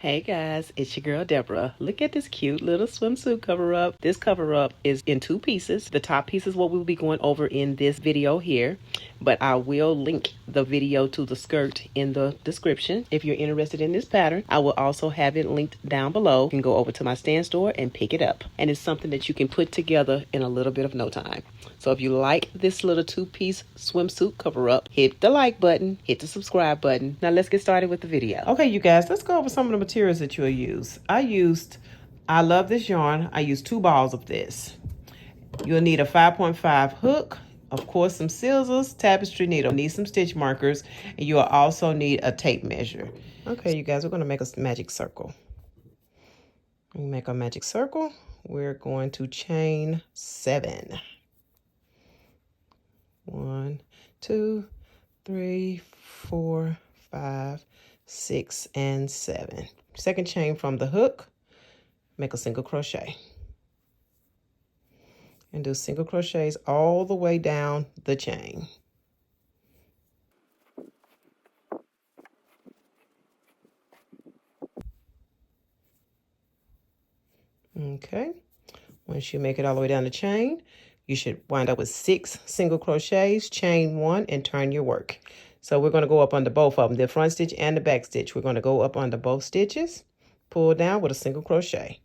Hey guys, it's your girl Deborah. Look at this cute little swimsuit cover up. This cover up is in two pieces. The top piece is what we'll be going over in this video here, but I will link the video to the skirt in the description. If you're interested in this pattern, I will also have it linked down below. You can go over to my stand store and pick it up. And it's something that you can put together in a little bit of no time. So if you like this little two-piece swimsuit cover-up, hit the like button, hit the subscribe button. Now let's get started with the video. Okay, you guys, let's go over some of the materials that you'll use. I love this yarn. I used 2 balls of this. You'll need a 5.5 hook, of course, some scissors, tapestry needle, need some stitch markers, and you'll also need a tape measure. Okay, you guys, we're going to make a magic circle. When we make a magic circle, we're going to chain 7. 1, 2, 3, 4, 5, 6, and 7. Second chain from the hook, make a single crochet. And do single crochets all the way down the chain. Okay, once you make it all the way down the chain, you should wind up with 6 single crochets, chain 1, and turn your work. So we're going to go up under both of them, the front stitch and the back stitch. We're going to go up under both stitches, pull down with a single crochet.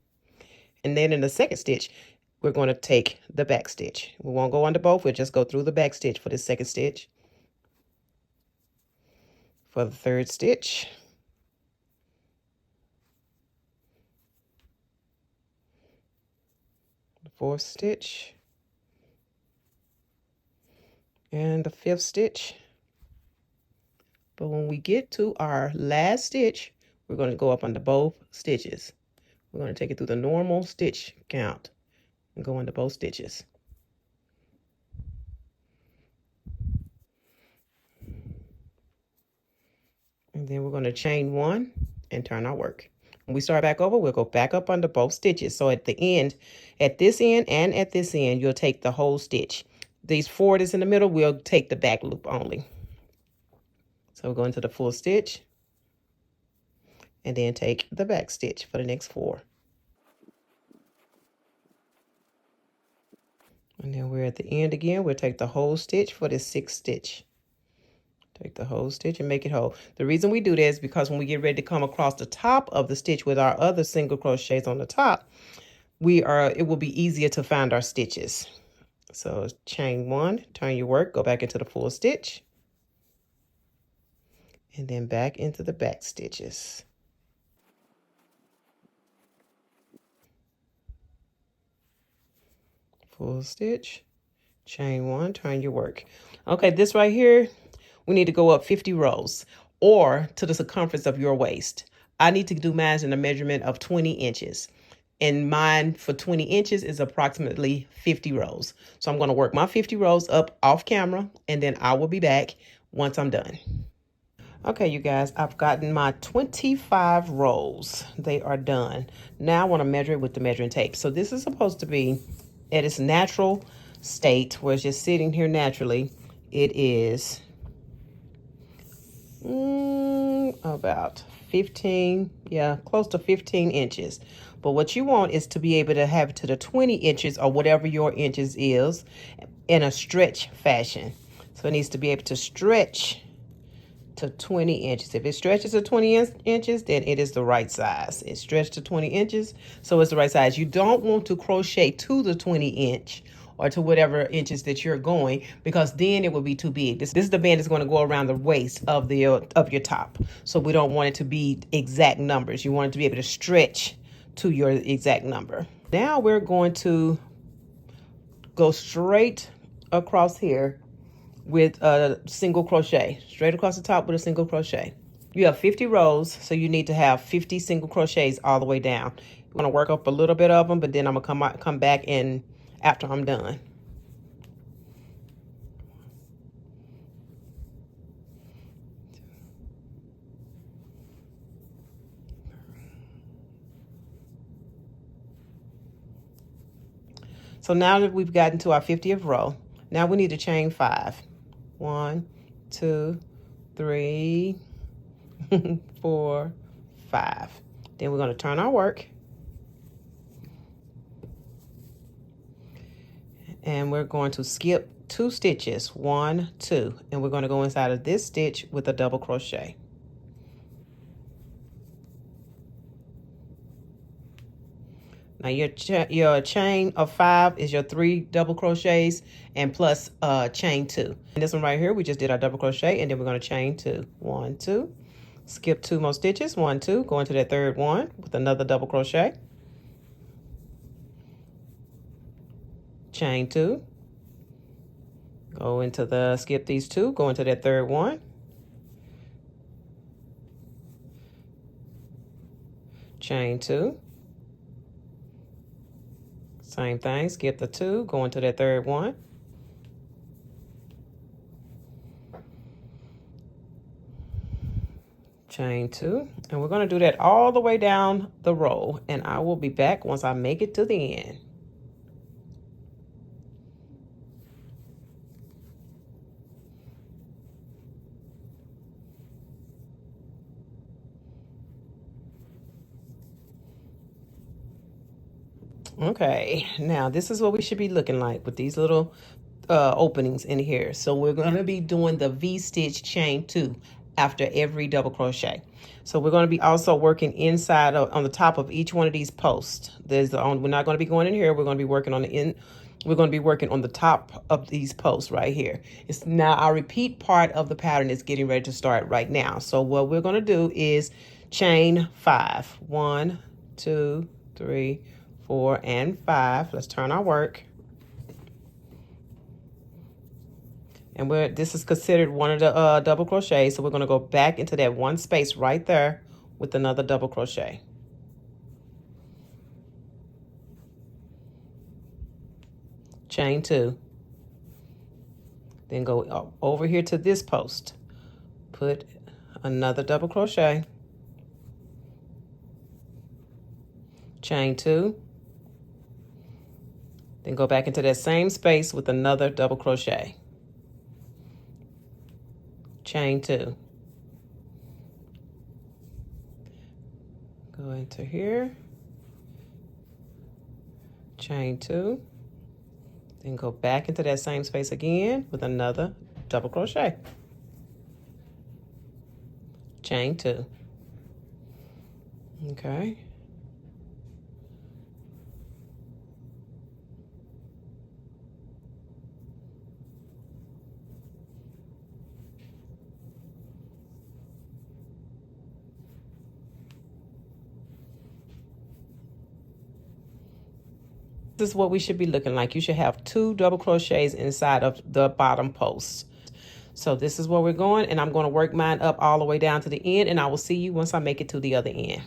And then in the second stitch, we're going to take the back stitch. We won't go under both, we'll just go through the back stitch for the second stitch. For the third stitch. The fourth stitch. And the 5th stitch. But when we get to our last stitch, we're going to go up under both stitches. We're going to take it through the normal stitch count and go into both stitches. And then we're going to chain 1 and turn our work. When we start back over, we'll go back up under both stitches. So at the end, at this end and at this end, you'll take the whole stitch. These 4 that's in the middle, we'll take the back loop only. So we're going to the full stitch and then take the back stitch for the next 4. And then we're at the end again. We'll take the whole stitch for this 6th stitch. Take the whole stitch and make it whole. The reason we do this is because when we get ready to come across the top of the stitch with our other single crochets on the top, it will be easier to find our stitches. So chain 1, turn your work, go back into the full stitch, and then back into the back stitches. Full stitch, chain 1, turn your work. Okay, this right here, we need to go up 50 rows or to the circumference of your waist. I need to do mine in a measurement of 20 inches. And mine for 20 inches is approximately 50 rows. So I'm going to work my 50 rows up off camera, and then I will be back once I'm done. Okay, you guys, I've gotten my 25 rows. They are done. Now I want to measure it with the measuring tape. So this is supposed to be at its natural state, where it's just sitting here naturally. It is about 15, close to 15 inches. But what you want is to be able to have it to the 20 inches or whatever your inches is in a stretch fashion. So it needs to be able to stretch to 20 inches. If it stretches to 20 inches, then it is the right size. It stretched to 20 inches, so it's the right size. You don't want to crochet to the 20 inch or to whatever inches that you're going, because then it will be too big. This is the band that's going to go around the waist of your top. So we don't want it to be exact numbers. You want it to be able to stretch to your exact number. Now we're going to go straight across here with a single crochet, straight across the top with a single crochet. You have 50 rows, so you need to have 50 single crochets all the way down. I'm going to work up a little bit of them, but then I'm going to come back in after I'm done. So now that we've gotten to our 50th row, now we need to chain 5. 1, 2, 3, 4, 5. Then we're going to turn our work. And we're going to skip 2 stitches, 1, 2, and we're going to go inside of this stitch with a double crochet. Now your chain of 5 is your 3 double crochets and plus chain 2. And this one right here, we just did our double crochet, and then we're going to chain 2. 1, 2, skip 2 more stitches, 1, 2, go into that third one with another double crochet, chain 2, go into the, skip these 2, go into that third one, chain 2, same thing, skip the 2, go into that third one, chain 2, and we're going to do that all the way down the row, and I will be back once I make it to the end. Okay, now this is what we should be looking like with these little openings in here. So we're going to be doing the V-stitch chain 2 after every double crochet. So we're going to be also working inside on the top of each one of these posts. We're not going to be going in here. We're going to be working on the end. We're going to be working on the top of these posts right here. It's now our repeat part of the pattern is getting ready to start right now. So what we're going to do is chain 5. 1, 2, 3, 4, and 5. Let's turn our work. And this is considered one of the double crochets. So we're going to go back into that one space right there with another double crochet. Chain 2. Then go over here to this post. Put another double crochet. Chain 2. Then go back into that same space with another double crochet. Chain 2. Go into here. Chain 2. Then go back into that same space again with another double crochet. Chain 2. Okay. This is what we should be looking like. You should have 2 double crochets inside of the bottom post. So this is where we're going, and I'm going to work mine up all the way down to the end, and I will see you once I make it to the other end.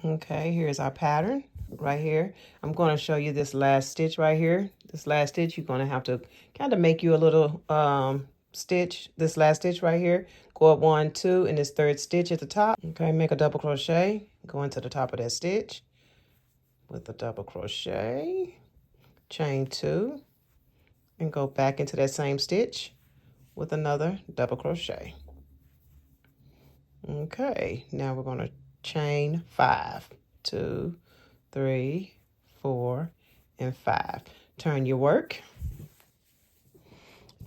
Okay, here's our pattern right here. I'm going to show you this last stitch right here. This last stitch, you're going to have to kind of make you a little stitch. This last stitch right here, go up 1, 2, and this third stitch at the top. Okay, make a double crochet, go into the top of that stitch with a double crochet, chain 2, and go back into that same stitch with another double crochet. Okay, now we're going to chain 5, 2, 3, 4, and 5. Turn your work.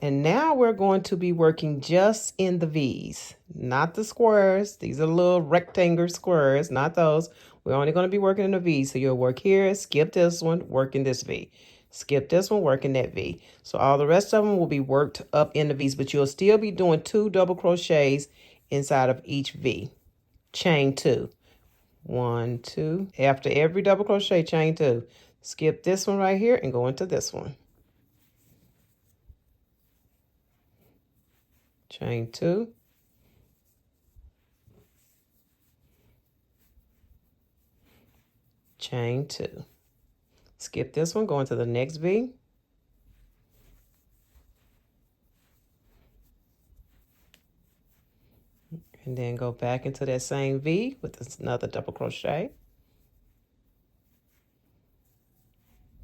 And now we're going to be working just in the V's, not the squares. These are little rectangular squares, not those. We're only going to be working in the V. So you'll work here, skip this one, work in this V. Skip this one, work in that V. So all the rest of them will be worked up in the V's, but you'll still be doing 2 double crochets inside of each V. Chain 2. 1, 2. After every double crochet, chain 2. Skip this one right here and go into this one. Chain 2. Chain 2. Skip this one, go into the next V. And then go back into that same V with another double crochet.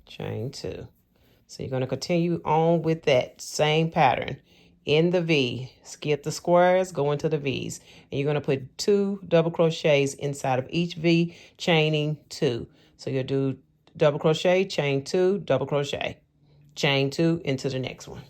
Chain 2. So you're going to continue on with that same pattern in the V. Skip the squares, go into the V's. And you're going to put 2 double crochets inside of each V, chaining 2. So you'll do double crochet, chain 2, double crochet, chain 2 into the next one.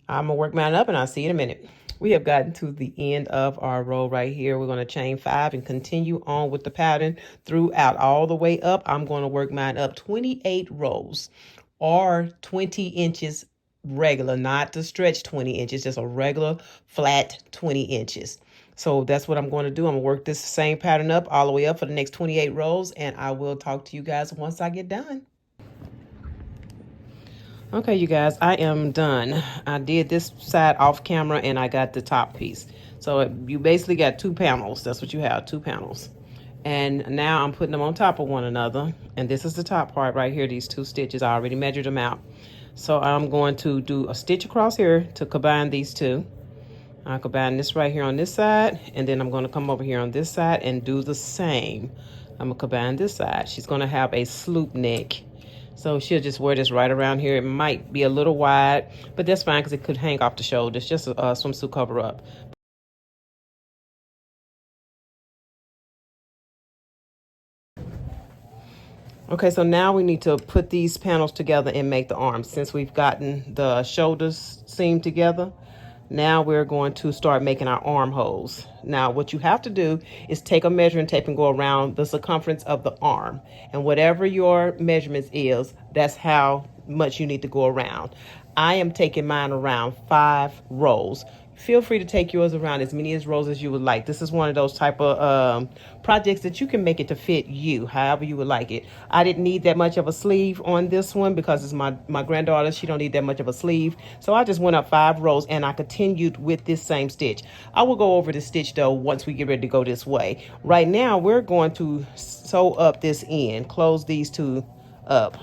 I'm going to work mine up and I'll see you in a minute. We have gotten to the end of our row right here. We're going to chain 5 and continue on with the pattern throughout all the way up. I'm going to work mine up 28 rows or 20 inches regular, not the stretch 20 inches, just a regular flat 20 inches. So that's what I'm going to do. I'm going to work this same pattern up all the way up for the next 28 rows, and I will talk to you guys once I get done. Okay, you guys, I am done. I did this side off camera and I got the top piece. So you basically got 2 panels. That's what you have, 2 panels. And now I'm putting them on top of one another. And this is the top part right here, these 2 stitches. I already measured them out. So I'm going to do a stitch across here to combine these 2. I'll combine this right here on this side, and then I'm going to come over here on this side and do the same. I'm going to combine this side. She's going to have a sloop neck. So she'll just wear this right around here. It might be a little wide, but that's fine because it could hang off the shoulders. Just a swimsuit cover up. Okay, so now we need to put these panels together and make the arms. Since we've gotten the shoulders seamed together, now we're going to start making our armholes. Now, what you have to do is take a measuring tape and go around the circumference of the arm. And whatever your measurements is, that's how much you need to go around. I am taking mine around 5 rows. Feel free to take yours around as many rows as you would like. This is one of those type of projects that you can make it to fit you, however you would like it. I didn't need that much of a sleeve on this one because it's my granddaughter. She don't need that much of a sleeve. So I just went up 5 rows and I continued with this same stitch. I will go over the stitch though once we get ready to go this way. Right now, we're going to sew up this end, close these 2 up.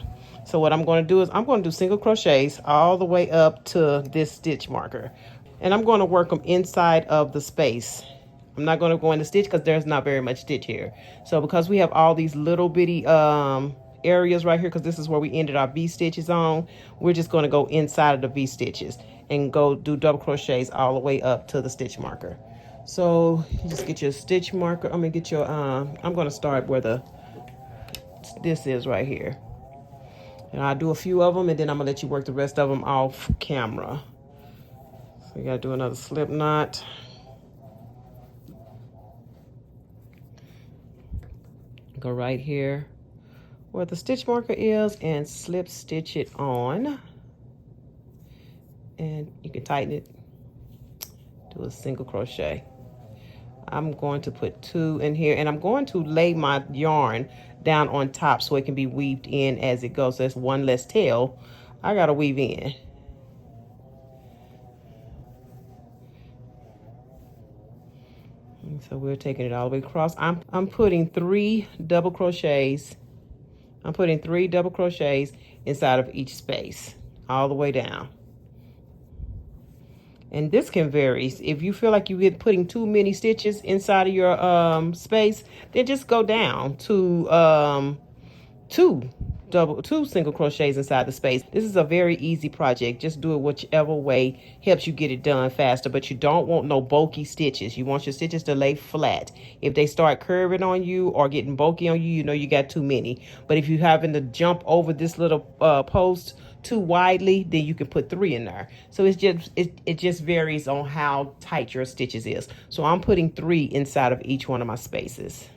So what I'm going to do is I'm going to do single crochets all the way up to this stitch marker. And I'm going to work them inside of the space. I'm not going to go in the stitch because there's not very much stitch here. So because we have all these little bitty areas right here, because this is where we ended our V stitches on, we're just going to go inside of the V stitches and go do double crochets all the way up to the stitch marker. So you just get your stitch marker. I'm going to get your, I'm going to start where this is right here. And I'll do a few of them and then I'm going to let you work the rest of them off camera. So you got to do another slip knot. Go right here where the stitch marker is and slip stitch it on. And you can tighten it. Do a single crochet. I'm going to put 2 in here and I'm going to lay my yarn down on top so it can be weaved in as it goes. So that's one less tail I got to weave in. So we're taking it all the way across. I'm putting 3 double crochets. I'm putting 3 double crochets inside of each space, all the way down. And this can vary. If you feel like you're putting too many stitches inside of your space, then just go down to 2 single crochets inside the space. This is a very easy project. Just do it whichever way helps you get it done faster, but you don't want no bulky stitches. You want your stitches to lay flat. If they start curving on you or getting bulky on you, you know you got too many. But if you're having to jump over this little post too widely, then you can put 3 in there. So it's just it just varies on how tight your stitches is. So I'm putting 3 inside of each one of my spaces.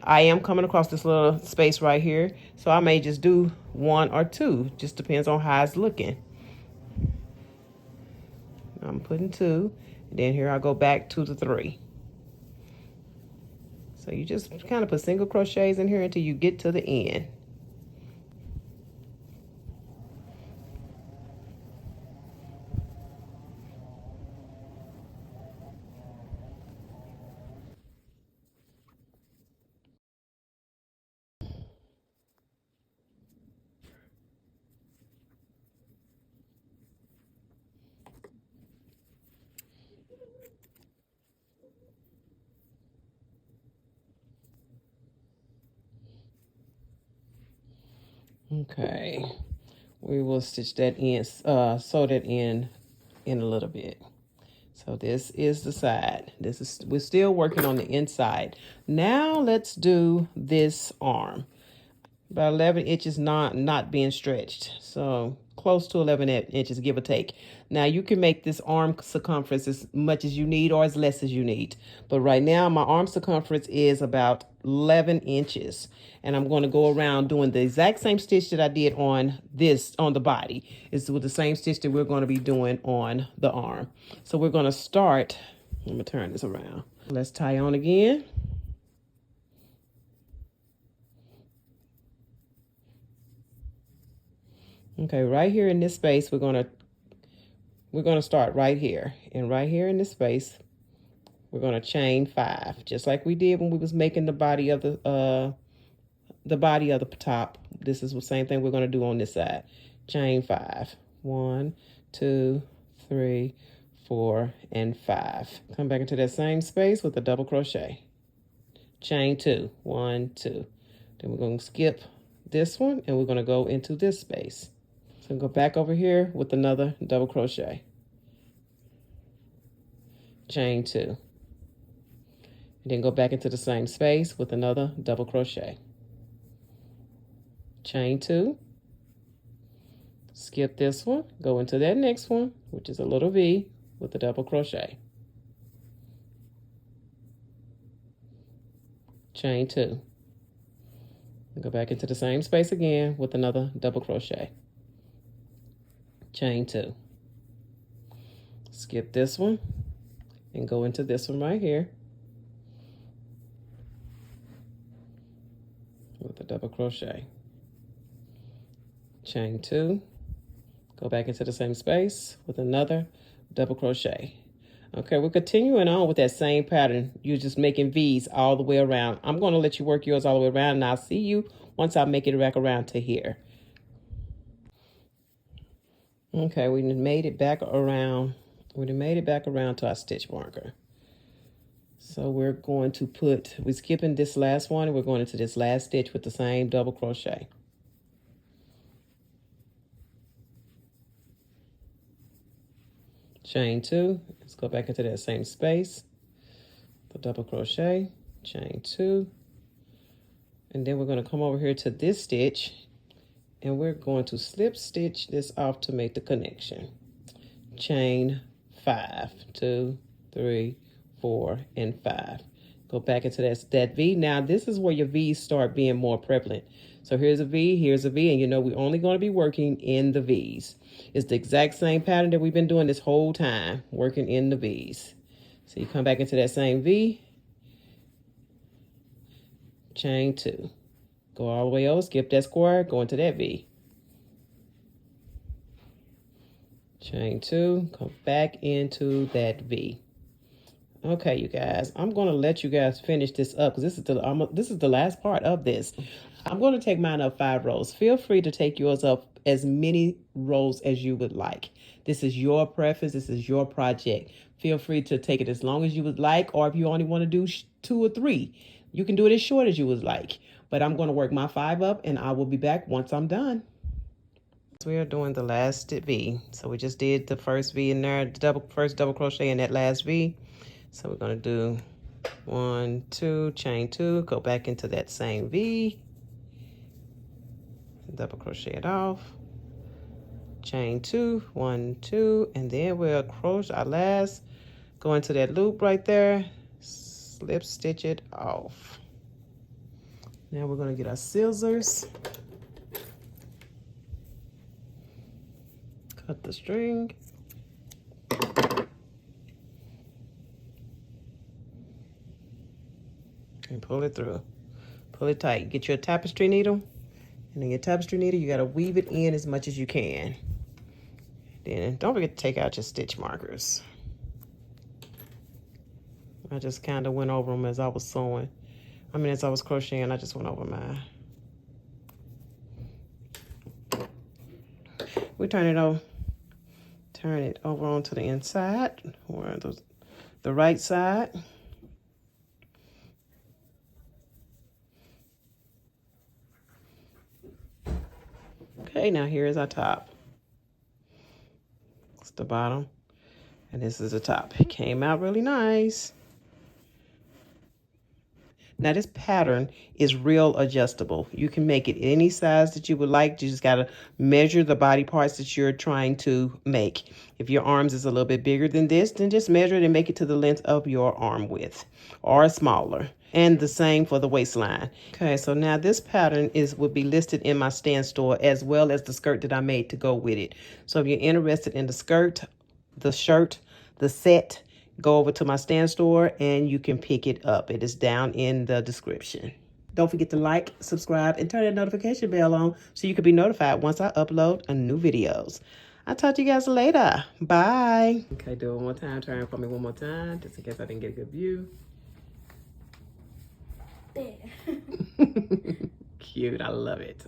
I am coming across this little space right here, so I may just do 1 or 2. Just depends on how it's looking. I'm putting 2, and then here I go back to the 3. So you just kind of put single crochets in here until you get to the end. Okay, we will stitch that in, sew that in a little bit. So this is the side. We're still working on the inside. Now let's do this arm. About 11 inches not being stretched. So close to 11 inches, give or take. Now you can make this arm circumference as much as you need or as less as you need. But right now my arm circumference is about 11 inches. And I'm going to go around doing the exact same stitch that I did on the body. It's with the same stitch that we're going to be doing on the arm. So we're going to start, I'm going to turn this around. Let's tie on again. Okay, right here in this space, we're gonna start right here. And right here in this space, we're gonna chain 5, just like we did when we was making the body of the top. This is the same thing we're gonna do on this side. Chain 5. 1, 2, 3, 4, and 5. Come back into that same space with a double crochet. Chain 2. 1, 2. Then we're gonna skip this one and we're gonna go into this space. So go back over here with another double crochet. Chain 2. And then go back into the same space with another double crochet. Chain 2. Skip this one. Go into that next one, which is a little V with a double crochet. Chain 2. And go back into the same space again with another double crochet. Chain 2. Skip this one and go into this one right here with a double crochet. Chain 2. Go back into the same space with another double crochet. Okay, we're continuing on with that same pattern. You're just making V's all the way around. I'm going to let you work yours all the way around, and I'll see you once I make it back around to here. Okay, we made it back around. We made it back around to our stitch marker. So we're going to we're skipping this last one, and we're going into this last stitch with the same double crochet. Chain 2. Let's go back into that same space. The double crochet. Chain 2. And then we're going to come over here to this stitch. And we're going to slip stitch this off to make the connection. Chain 5, 2, 3, 4, and 5. Go back into that V. Now this is where your V's start being more prevalent. So here's a V, and you know we're only going to be working in the V's. It's the exact same pattern that we've been doing this whole time, working in the V's. So you come back into that same V, chain 2. Go all the way over, skip that square, go into that V. Chain 2, come back into that V. Okay, you guys, I'm going to let you guys finish this up because this is the last part of this. I'm going to take mine up 5 rows. Feel free to take yours up as many rows as you would like. This is your preference. This is your project. Feel free to take it as long as you would like, or if you only want to do 2 or 3, you can do it as short as you would like. But I'm going to work my 5 up, and I will be back once I'm done. So we are doing the last V. So we just did the first V in there, the first double crochet in that last V. So we're going to do 1, 2, chain 2, go back into that same V, double crochet it off, chain 2, 1, 2, and then we'll crochet our last, go into that loop right there, slip stitch it off. Now we're going to get our scissors, cut the string, and pull it through. Pull it tight. Get your tapestry needle, and then your tapestry needle, you got to weave it in as much as you can. Then don't forget to take out your stitch markers. I just kind of went over them as I was sewing. As I was crocheting, I just went over mine. We turn it over onto the inside, or the right side. Okay, now here is our top. It's the bottom, and this is the top. It came out really nice. Now this pattern is real adjustable. You can make it any size that you would like. You just gotta measure the body parts that you're trying to make. If your arms is a little bit bigger than this, then just measure it and make it to the length of your arm width or smaller. And the same for the waistline. Okay, so now this pattern would be listed in my stand store as well as the skirt that I made to go with it. So if you're interested in the skirt, the shirt, the set, go over to my stand store and you can pick it up. It is down in the description. Don't forget to like, subscribe, and turn that notification bell on so you can be notified once I upload a new videos. I'll talk to you guys later. Bye. Okay, do it one more time. Turn for me one more time, just in case I didn't get a good view. There. Cute, I love it.